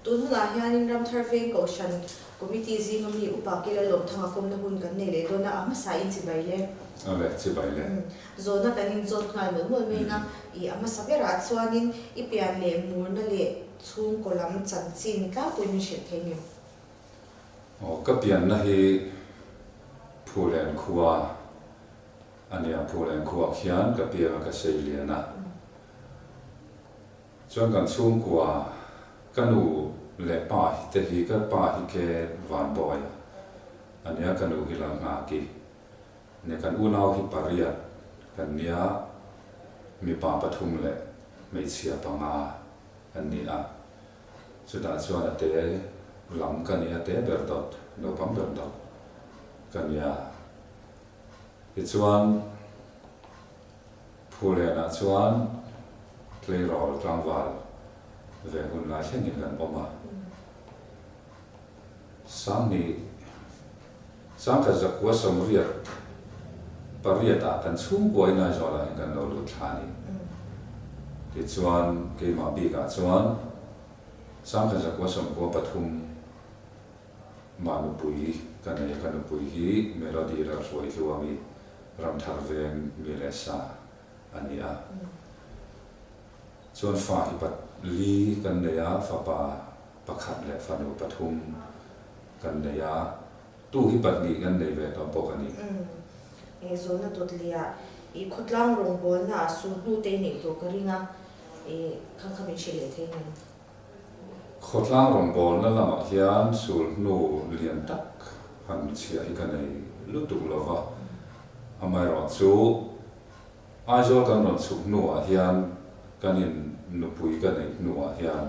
tun huna hianin ram thar veng ko shan committee zi mami upakila lom thanga komna hun kan nei le dona ama sa in chibai le ale chibai le zona kanin zot ngal mo me na I ama sabera chuanin I pian le murna le chung kolam chanchin ka puin she thengim ka pian na hi phulen khuwa ania phulen khuwa khian ka pia ka sei le na chuan kan chung kwa kanu le pa te hi ka pa hi ke van boy ania kanu hi la nga ki ne kan unau hi paria kan nia mi pa pathum le mei chia panga ania chuta chuan ate lam kan nia te berdot no pam berdot kan nia hi chuan phule na chuan play role tlangwal ve hun la thengin kan oma samni samka zakwa samriat pariata kan chung boi na zola kan lo lu thani ti chuan ke ma bi ka chuan samka zakwa samko pathum manu pui kan ne kan pui hi melody ra roi hiwami ram thar veng mi le sa ania chuan fa hi pat li kan neya fa pa pakhat le fa no pathum kan neya tu hi pat ni kan nei ve to pokani e zona totlia I khotlang rong bol na su nu te nei to karinga e khang khamin shile thengin khotlang rong bol na lama hian sul nu lian tak han chia hi kan nei lutuk lova amai ro chu ajo kan non chuk nu a hian kanin nu pui kan nei nu a hian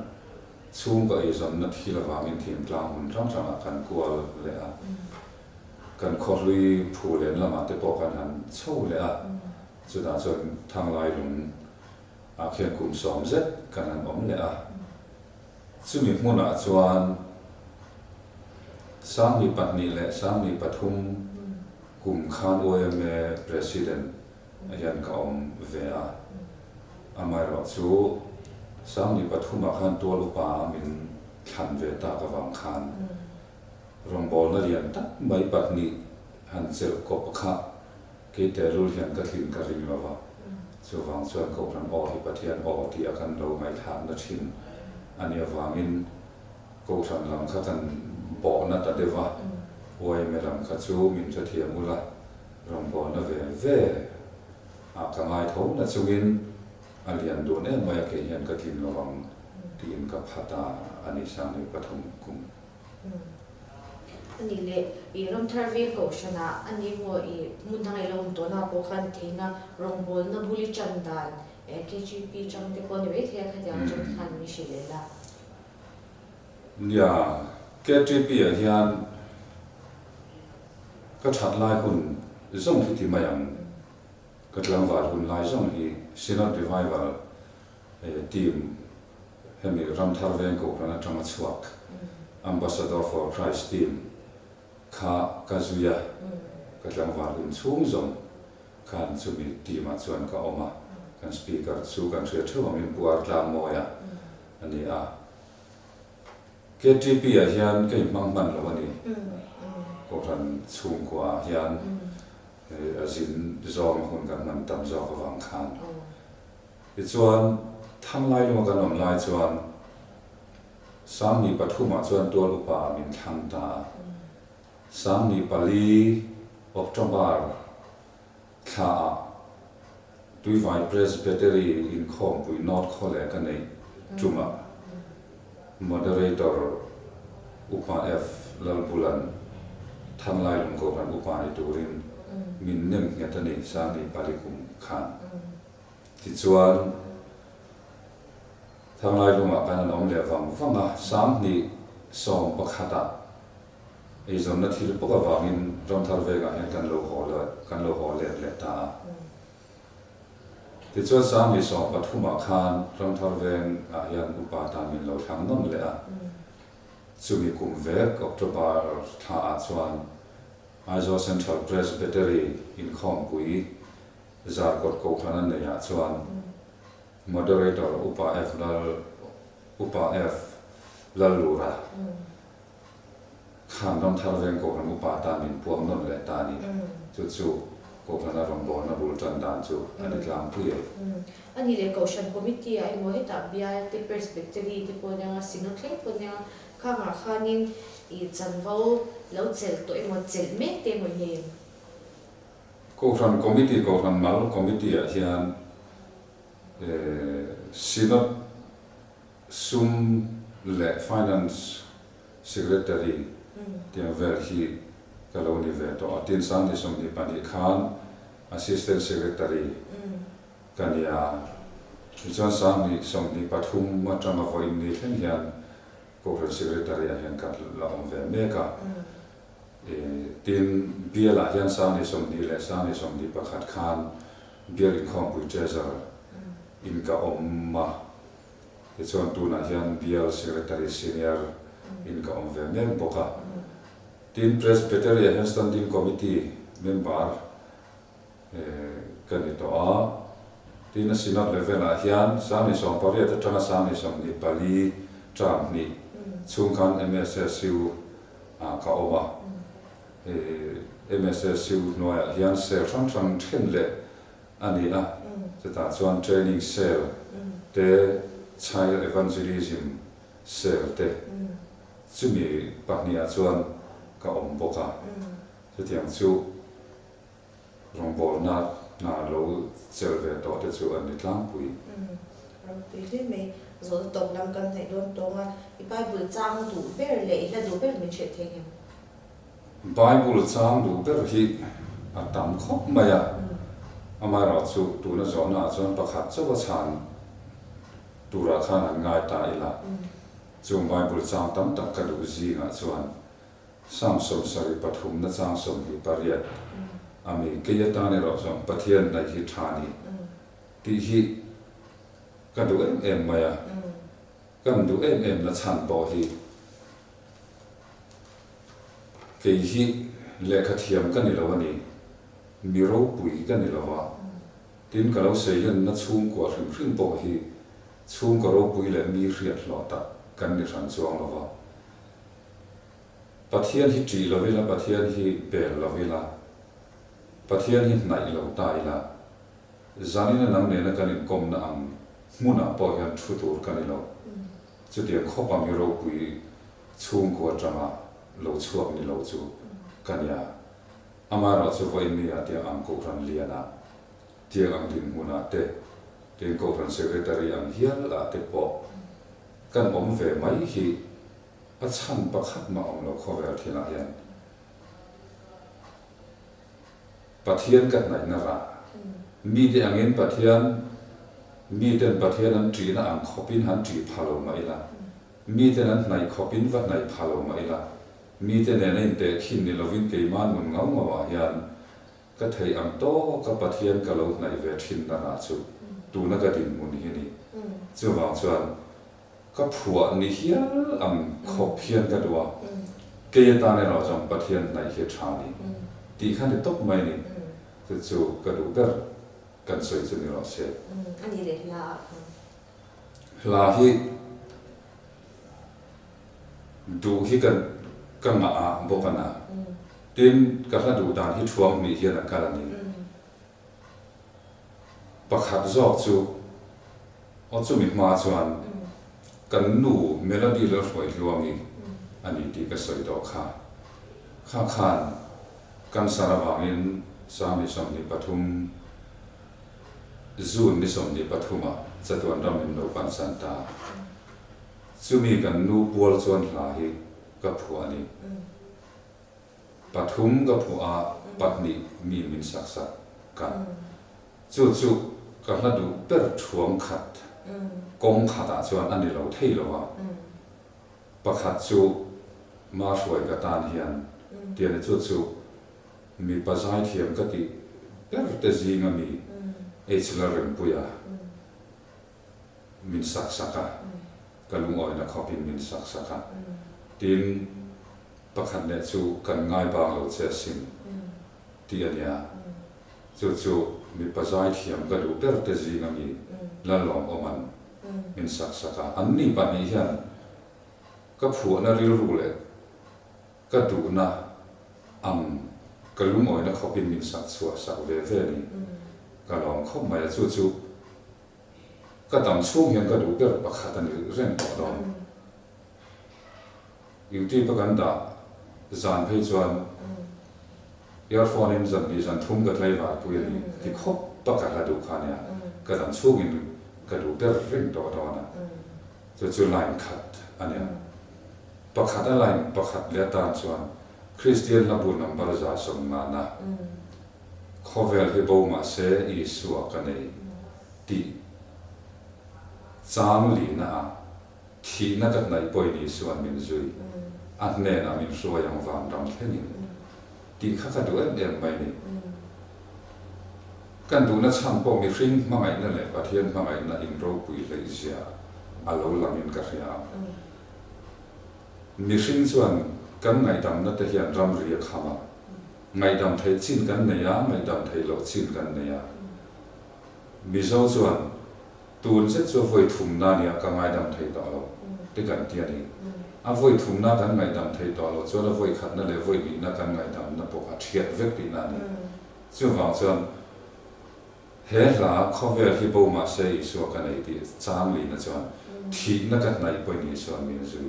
chung ka izon na thila wangin thim tlang hun tang tang kan kual le a kan khorui phulen lama te po kan han chho le a chuda chon thang lai lung a khian kum som zet kan han om le a chumi hmuna chuan sami patni le sami pathum kum khan OMA president ayan ka om ve a amai ro chu sami pathuma khan tol upa min khan ve ta ka wang khan rong bol na lian tak mai patni han chel ko pakha ke te rul hian ka thin ka ring lawa chu wang chuan ko ran o hi pathian o ti akan lo mai thang na thin ania wangin ko ran lam kha kan bo na ta dewa oi me lam kha chu min cha thiam ula rong bol na ve ve a ka ngai thong na chuin alian do ne mai ke hian ka thin lawang tin ka phata ani sang ni pathum kum ani le I ram thar ve ko shana ani mo I mun thang I lom to na ko khan theina rong bol na buli chandan KGP chang te ko ni ve thia kha jang chang khan mi shile la ya KGP hian ka that lai hun zong thi ti mayang ka tlang wa hun lai zong hi Synod Revival team hemi ram thar veng ko na tang chuak Ambassador for Christ team kha kazuya ka tlang wa hun chung zong kan chumi team a chuan ka oma kan speaker chu kan thre thwa min puar tlang moya ani a KTP hian ke mangman lo ani ko ran chung kwa hian azin zong hun kan man tam zo ka wang khan ti chuan thang lai lo kan om lai chuan samni pathuma chuan tol upa min thang ta samni pali October kha tui vai presbytery in khom pui not khole kan nei tuma moderator upa F lalbulan thang lai lung ko kan upa ni turin min nem ngatani samni palikum khan ti chuan thang lai lung a kan om le wanga samni som pakhata ei zon na thil poka wangin ram thar vega hian kan lo ho le ta ti chuan samni som pathuma khan ram thar veng a hian upa ta min lo thang nom le a chumi kum vek October tha a chuan Aizo Central Presbytery in Khongpui Zarkot ko khana ne ya chuan moderator upa F la lura khan dom thar ven ko kan upa ta min puang non le ta ni chu ko kan ron bo na bul chan dan chu ani tlam pu ye ani le caution committee ai mo heta bia te perspective te po na single claim po na ka ma khanin I chanvo lo chel to emo chel me te mo he ko ran committee ko ran mal committee a hian sinot sum le finance secretary dia ver hi kaloni ve to atin san ni som ni pani khan assistant secretary kania chuan sang ni som ni pathum ma tama voin ni thlen hian ko ran secretary a hian kat la om ve me ka tin biala hian sang ni som ni le sang ni som ni pakhat khan bial in khom pui treasure in ka om ma chuan tu na hian bial secretary senior in ka om ve me boka tin presbytery and standing committee member kan ito tin na sinat level a hian sami som pariat atanga sami som ni pali tram ni chungkhan MSSU ka oma MSSU noya hian se thang then le ani a ta chuan training cell te child evangelism cell te chumi pahnia chuan ka om boka tiang chu rongbol na lo chelve to te chu an tlang pui pui me zo tong lam kan thai don tonga I bible chang du ber le la du ber mi che theng bible chang du ber hi atam khop maya amara chu tu na zona chon pakhat chawa chan tura khan an ngai ta ila chu bible chang tam tak ka du ji nga chuan sam som sari pathum na chang som hi pariat ami keya ta ne ro som pathian na hi thani ti hi ka du em maya kan du em na chan bo hi ke hi le kha thiam kan ni lo ani mi ro pui kan ni lo wa tin ka lo se yan na chung ko hrim bo hi chung ko ro pui le mi riat lo ta kan ni ran chuang lo wa pathian hi tri lo vela pathian hi bel lo vela pathian hi nai lo ta ila zanina nam ne na kan kom na ang muna po hian thu tur kan lo chu dia khopa mi ro pui chung ko tama lo chuak ni lo chu kania amara chu voi mi a dia ang ko ran liana dia ang din muna te tin ko ran secretary ang hian la te po kan om ve mai hi a chan pakhat ma om lo khover thina hian pathian kat nai na ra mi de angin pathian mi ten pathian an tri na ang khopin han tri phalo mai la mi ten an nai khopin wat nai phalo mai la mi ten ne nei te khin ni lovin ke man mun ngau ma hian ka thei ang to ka pathian ka lo nai ve thin na na chu tu na ka din mun hi ni chu wa chuan ka phua ni hian am khop hian ka duwa ke ta ne ro jong pathian nai hi thani ti khan ni tok mai ni chu ka du ber kan soi chu ni ro se ani le la hi du hi kan ma a bokana tin ka la du dan hi thuang ni hian ka la ni pakhat zok chu o chu mi ma chuan kan nu melody lo foi luangi ani ti ka soi do kha khan kan sarawangin sami som ni pathum zun ni som ni pathuma chatuan ramin lo pan santa chumi kan nu pol chuan hla hi ka phuani pathum ka phua patni mi min saksa kan chu ka hla du per thuang khat kong khata chuan ani lo thei lo wa pakhat chu ma hroi ka tan hian tian chu mi pazai thiam ka ti per te zinga mi echlarem puya min saksaka kalung oi na khopin min saksaka tin pakhat le chu kan ngai ba lo che sim ti ania chu mi pazai thiam ka du per te zinga mi la lom oman min saksaka anni pani hian ก็ผัวน่ะริรู้เลยก็ดูนะก็รู้หมดนะเขาเป็นมินสักสัวสักเวนี่ก็ลองเข้ามาจู่ๆก็ตามช่วงยังก็ดูเกิดประคัตนี่เรื่องต่อดองอยู่ที่ประกันดาจานให้จวนยอดฟอนอินจันมีจันทุ่มกับไรว่าปุยนี่ที่คบประคัตดูขาเนี่ยก็ตามช่วงยังก็ดูเกิดเรื่องต่อดองนะจู่ๆไลน์ขัดอันเนี้ยประคัตอะไรประคัตเลี้ยตามจวนคริสเตียนนับบุญนับบริจาคสมมานะข้อเวลที่บ่มาเสอีสัวกันในที่จามลีนะที่นักในป่วยนี้ส่วนมินจุยอันเนน่ะมินชัวยังวางรำแค่นี้ที่ข้าก็ดูเอ็มไปนี่กันดูนักช่างพวกมีริ้งมาไงนั่นแหละประเทศมาไงน่ะอินโรปุยเลยเสียอาโลลามินกระเสียมีริ้งส่วนกันไงดำนั่นแต่เห็นรำเรียกขมาไงดำไทยชินกันเนียไงดำไทยโลชินกันเนียมีเจ้าส่วนตูนเสร็จส่วนไฟทุ่มนาเนี่ยก็ไงดำไทยต่อเราด้วยกันเทียนี่อาไฟทุ่มนากันไงดำไทยต่อเราส่วนไฟขัดนั่นเลยไฟลีน่ากันไงดำนั่นพวกเทียดเวกปีนั่นนี่ส่วนบางส่วนเฮล่าข้อเวลที่บ่มาเสียส่วนกันไอ้ที่จามลีนั่นส่วนที่นักกันในป่วยนี้ส่วนมีจุย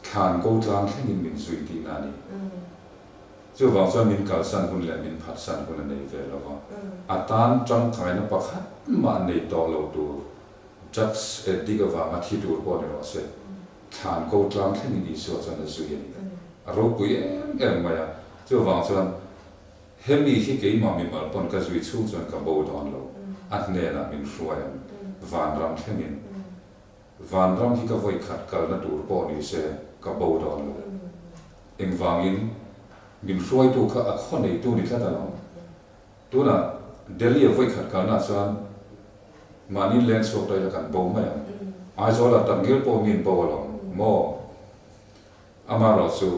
ขานกูตามแค่นี้มีจุยที่นั่นนี่ส่วนบางส่วนมีการสั่นคนและมีผัดสั่นคนในเวลแล้วก็อาตานจังใครนับประคัดมาในต่อเราดูจักดีกว่ามาที่ดูก่อนเราเสร็จขานกูตามแค่นี้ส่วนจะจุยนี่เราปุยเอ็มมาส่วนบางส่วนเฮมีที่เกี่ยมามีมาปนกับจุยชูส่วนกับบูดอนเราอันเนี้ยนะมีช่วยวานรำแค่นี้วานรำที่ก็ไว้ขัดกันนั่นดูก่อนนี่เสร็จกับบูดอนเราเอ็งวางอินมินช่วยตัวเขาคนในตัวนี้แค่ตลอดตัวน่ะเดลี่ไว้ขัดกันนะส่วนมานี่เลนส์สดเลยกันบ่ไหมอาจจะเราตั้งเกี่ยวกับมินบ่หรอกโมอามาเราสู้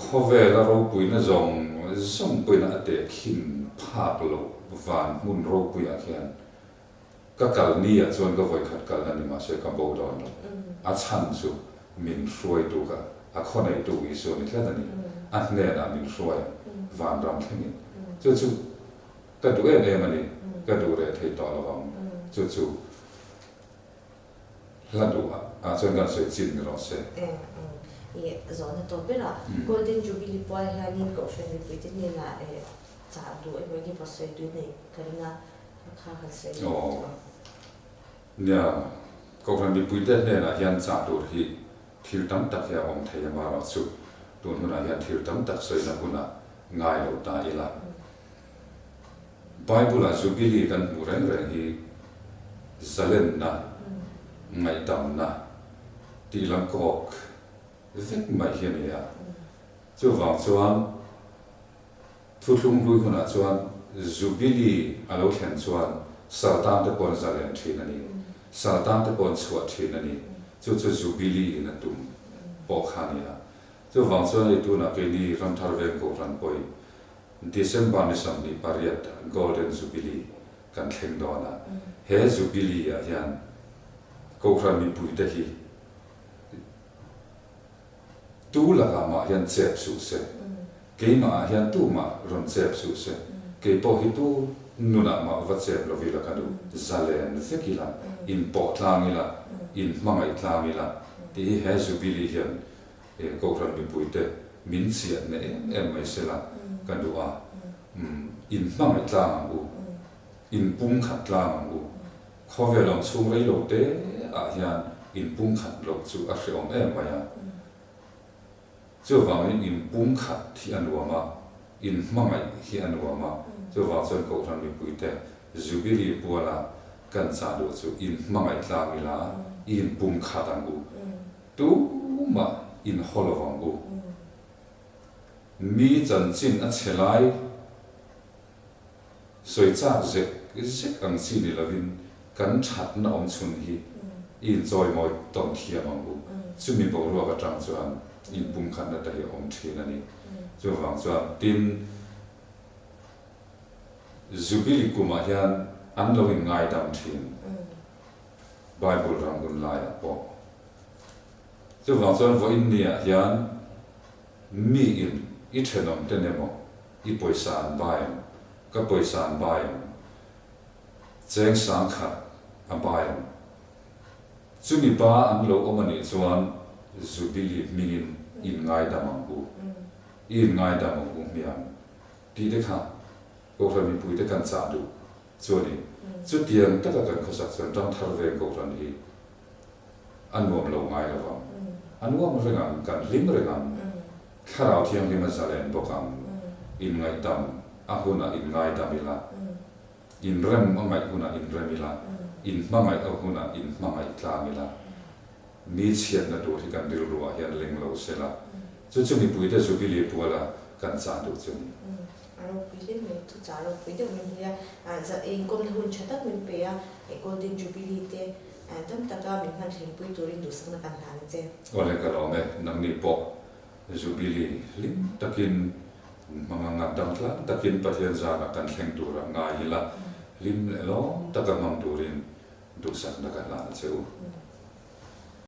ข้อเวลาเราปุยน่ะส่งปุยน่ะเด็กขินภาคโลวานมุนเราปุยอาเขียนก็กัลนี่ส่วนก็ไว้ขัดกันนั่นนี่มาเสียกับบ่ดอนอาชันสู้มินช่วยตัวเขาคนในตัวอีส่วนนี้แค่นี้อันเนี้ยนะมินช่วยวานรำแค่นี้จู่ๆก็ดูเอ็มมันนี่ก็ดูเรื่องที่ต่อระวังจู่ๆแล้วดูส่วนการใช้จินเราเสร็จzona to bera golden jubilee poi hanin ko sheni piti ni la cha du e mo gi pasoi du nei karina kha kha seเนี่ยก็คงมีปุยเต้เนี่ยนะยันจ่าดูที่ทิลตั้มตักยาอมไทยมาเราสุดตัวนู้นยันทิลตั้มตักสวยนะคุณน่ะง่ายเราตายละไบเบิลจูบิลีกันมูเรงฮีซัเลนนะไงดำนะตีลังกอกเล็กไม่เห็นเนี่ยจู่ฟังชวนทุกลุงรู้คนน่ะชวนจูบิลีอาเราเห็นชวนสาตามตะปนซัเลนทีนั่นนี่สาตามตะปนสวดทีนั่นนี่จู่จูบิลีนั่นตุ้มปอกขานี่อ่ะจู่ฟังชวนไอ้ตัวน่ะเป็นนี่รันทาร์เวงกูรันปอยDecember นี่สัมนี่ปาริยัต Golden Jubilee กันเข่งดอนะเฮ Jubilee อ่ะยันกูรันมีปุยเตฮีตู้ละกามายันเจ็บสุดเสเกี่ยมายันตู้มารันเจ็บสุดเสเกี่ยพอฮิตู้นุนามาวัดเจ็บเราวิลากันดูซาเลนเฟกิละอินปอทลามิละอินมังไอทลามิละที่เฮ Jubilee ยันกูรันมีปุยเตมินเสียเนี่ยไม่เสละกันดูอินมังไอทลามังกูอินปุ่งขัดทลามังกูข้อเวลาช่วงไรโลเตยันอินปุ่งขัดโลจู่อาศัยองไม่ยาจู่ฟังอินปุ่งขัดที่อันวัวมาอินมังไอที่อันวัวมาจู่ฟังส่วนกูรันมีปุยเตจูบิลีปัวละกันซาดูจู่อินมังไอทลามิละอินปุ่งขัดอันกูตู้มาอินฮอลวังกูมีจันจินอัจฉริยะสวยจ้าเจ็กอังสีนี่ละวินกันชัดน่าอมชุนฮีอินจอยมอยตองเทียมังกูจุมีบอกรัวกระจังจวนอินปุ่มขันนั่นแต่อมเทียนั่นนี่จวนฟังจวนตินจูบิลิกุมายันอันเราวินง่ายดำทีนไบเบิลรังกุนลายปอ chu wang chuan vo India hian mi in I thenom tenemo I poisa an baim ka poisa an baim cheng sang khat a baim chumi pa an lo omani chuan zubili mingin in ngai damang bu in ngai damang bu mian ti de kha ko rami pui de kan cha du chuani chu tiang taka kan khosak chuan tang thar ve ko ran hi an nuam lo ngai lawa an nuam rengan kan lim rengan kharau thiang lim zalen bokam in ngai dam a huna in ngai damila in rem mangai huna in remila in mangai a huna in mangai tlamila mi chian na do thi kan dil ruwa hian ling lo sela chu chumi pui de zu bili puala kan cha du chumi aro pili me tu cha ro pui de min ya za in kom hun chatak min pe ya golden jubilee te tam taka min han thing pui turin du sang na kan han che ole ka lo me nang ni po zubili lim takin mga ngadam tla takin pathian za na kan thleng tur nga ila lim le lo taka mang turin du sak na kan la cheu